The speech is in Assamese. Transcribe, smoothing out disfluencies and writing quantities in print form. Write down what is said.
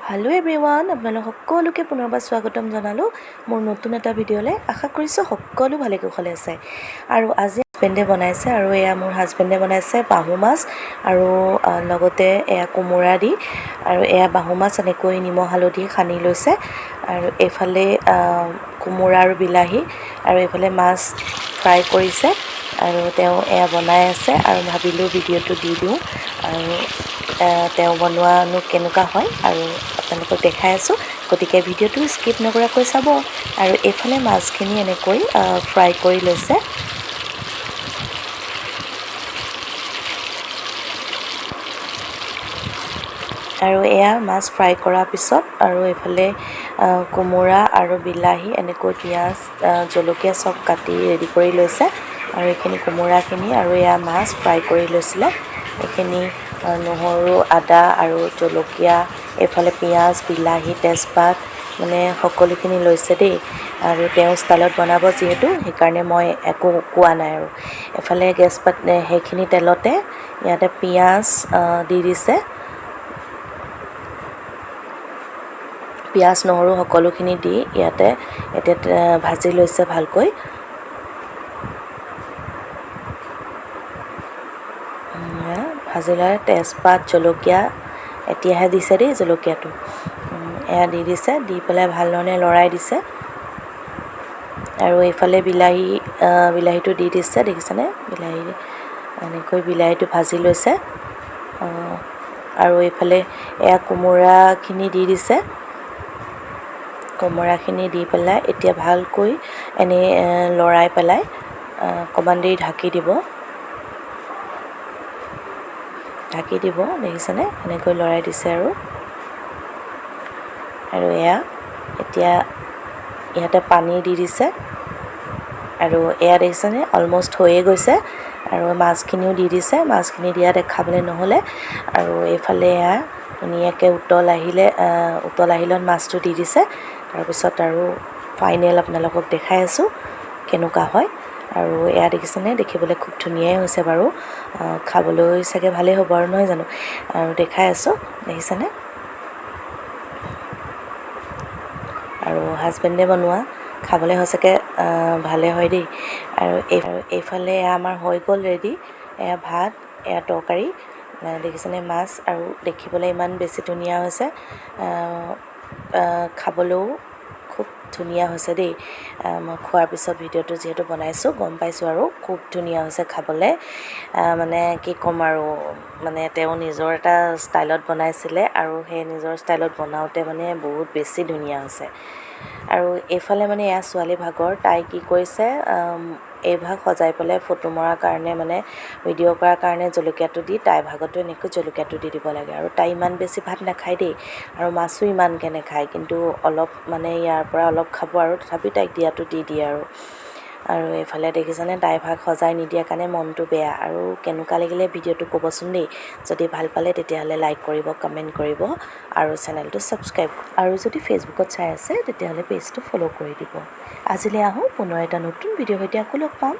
হেল্ল' এভৰিৱান, আপোনালোক সকলোকে পুনৰবাৰ স্বাগতম জনালোঁ মোৰ নতুন এটা ভিডিঅ'লৈ। আশা কৰিছোঁ সকলো ভালে কুশলে আছে। আৰু আজি হাজবেণ্ডে বনাইছে, আৰু এয়া মোৰ হাজবেণ্ডে বনাইছে বাহু মাছ আৰু লগতে এয়া কোমোৰা দি, আৰু এয়া বাহু মাছ এনেকৈ নিমখ হালধি সানি লৈছে, আৰু এইফালে কোমোৰা আৰু বিলাহী, আৰু এইফালে মাছ ফ্ৰাই কৰিছে, আৰু তেওঁ এয়া বনাই আছে। আৰু ভাবিলোঁ ভিডিঅ'টো দি দিওঁ, আৰু তেওঁ বনোৱানো কেনেকুৱা হয় আৰু আপোনালোকক দেখাই আছোঁ। গতিকে ভিডিঅ'টো স্কিপ নকৰাকৈ চাব। আৰু এইফালে মাছখিনি এনেকৈ ফ্ৰাই কৰি লৈছে। আৰু এয়া মাছ ফ্ৰাই কৰাৰ পিছত আৰু এইফালে কোমোৰা আৰু বিলাহী এনেকৈ পিঁয়াজ জলকীয়া চব কাটি ৰেডি কৰি লৈছে। আৰু এইখিনি কোমোৰাখিনি আৰু এয়া মাছ ফ্ৰাই কৰি লৈছিলে। এইখিনি নহৰু আদা আৰু জলকীয়া, এইফালে পিঁয়াজ বিলাহী তেজপাত মানে সকলোখিনি লৈছে দেই। আৰু তেওঁ ষ্টাইলত বনাব যিহেতু, সেইকাৰণে মই একো কোৱা নাই। আৰু এফালে গেছ সেইখিনি তেলতে ইয়াতে পিঁয়াজ দি দিছে। পিঁয়াজ নহৰু সকলোখিনি দি ইয়াতে এতিয়া ভাজি লৈছে ভালকৈ। ভাজি লৈ তেজপাত জলকীয়া এতিয়াহে দিছে দেই, জলকীয়াটো এয়া দি দিছে, দি পেলাই ভাল ধৰণে লৰাই দিছে। আৰু এইফালে বিলাহীটো দি দিছে, দেখিছেনে? বিলাহী এনেকৈ বিলাহীটো ভাজি লৈছে। আৰু এইফালে এয়া কোমোৰাখিনি দি দিছে। কোমোৰাখিনি দি পেলাই এতিয়া ভালকৈ এনেই লৰাই পেলাই অকণমান দেৰি ঢাকি দিব, দেখিছেনে? এনেকৈ লৰাই দিছে। আৰু এয়া এতিয়া ইয়াতে পানী দি দিছে। আৰু এয়া দেখিছেনে? অলমষ্ট হৈয়ে গৈছে। আৰু মাছখিনিও দি দিছে। মাছখিনি দিয়া দেখাবলৈ নহ'লে, আৰু এইফালে এয়া ধুনীয়াকৈ উতল আহিলত মাছটো দি দিছে। তাৰপিছত আৰু ফাইনেল আপোনালোকক দেখাই আছোঁ কেনেকুৱা হয়। আৰু এয়া দেখিছেনে? দেখিবলৈ খুব ধুনীয়াই হৈছে বাৰু, খাবলৈ চাগে ভালেই হ'ব আৰু, নহয় জানো? আৰু দেখাই আছোঁ, দেখিছেনে? আৰু হাজবেণ্ডে বনোৱা, খাবলৈ সঁচাকৈ ভালে হয় দেই। আৰু এইফালে আমাৰ হৈ গ'ল ৰেডি। এয়া ভাত, এয়া তৰকাৰী, দেখিছেনে? মাছ, আৰু দেখিবলৈ ইমান বেছি ধুনীয়া হৈছে, খাবলৈও খুব ধুনীয়া হৈছে দেই। মই খোৱাৰ পিছত ভিডিঅ'টো যিহেতু বনাইছোঁ, গম পাইছোঁ আৰু খুব ধুনীয়া হৈছে খাবলৈ। মানে কি ক'ম আৰু, মানে তেওঁ নিজৰ এটা ষ্টাইলত বনাইছিলে, আৰু সেই নিজৰ ষ্টাইলত বনাওঁতে মানে বহুত বেছি ধুনীয়া হৈছে। আৰু এইফালে মানে এয়া ছোৱালী ভাগৰ, তাই কি কৰিছে, এইভাগ সজাই পেলাই ফটো মৰাৰ কাৰণে, মানে ভিডিঅ' কৰাৰ কাৰণে জলকীয়াটো দি, তাইৰ ভাগতো এনেকৈ জলকীয়াটো দি দিব লাগে। আৰু তাই ইমান বেছি ভাত নাখায় দেই, আৰু মাছো ইমানকৈ নাখায়, কিন্তু অলপ মানে ইয়াৰ পৰা অলপ খাব, আৰু তথাপি তাইক দিয়াটো দি দিয়ে আৰু এইফালে দেখিছেনে? তাইৰ ভাগ সজাই নিদিয়াৰ কাৰণে মনটো বেয়া। আৰু কেনেকুৱা লাগিলে ভিডিঅ'টো ক'বচোন দেই। যদি ভাল পালে তেতিয়াহ'লে লাইক কৰিব, কমেণ্ট কৰিব, আৰু চেনেলটো ছাবস্ক্ৰাইব, আৰু যদি ফেচবুকত চাই আছে তেতিয়াহ'লে পেজটো ফ'ল' কৰি দিব। আজিলৈ আহোঁ, পুনৰ এটা নতুন ভিডিঅ'ৰ সৈতে আকৌ লগ পাম।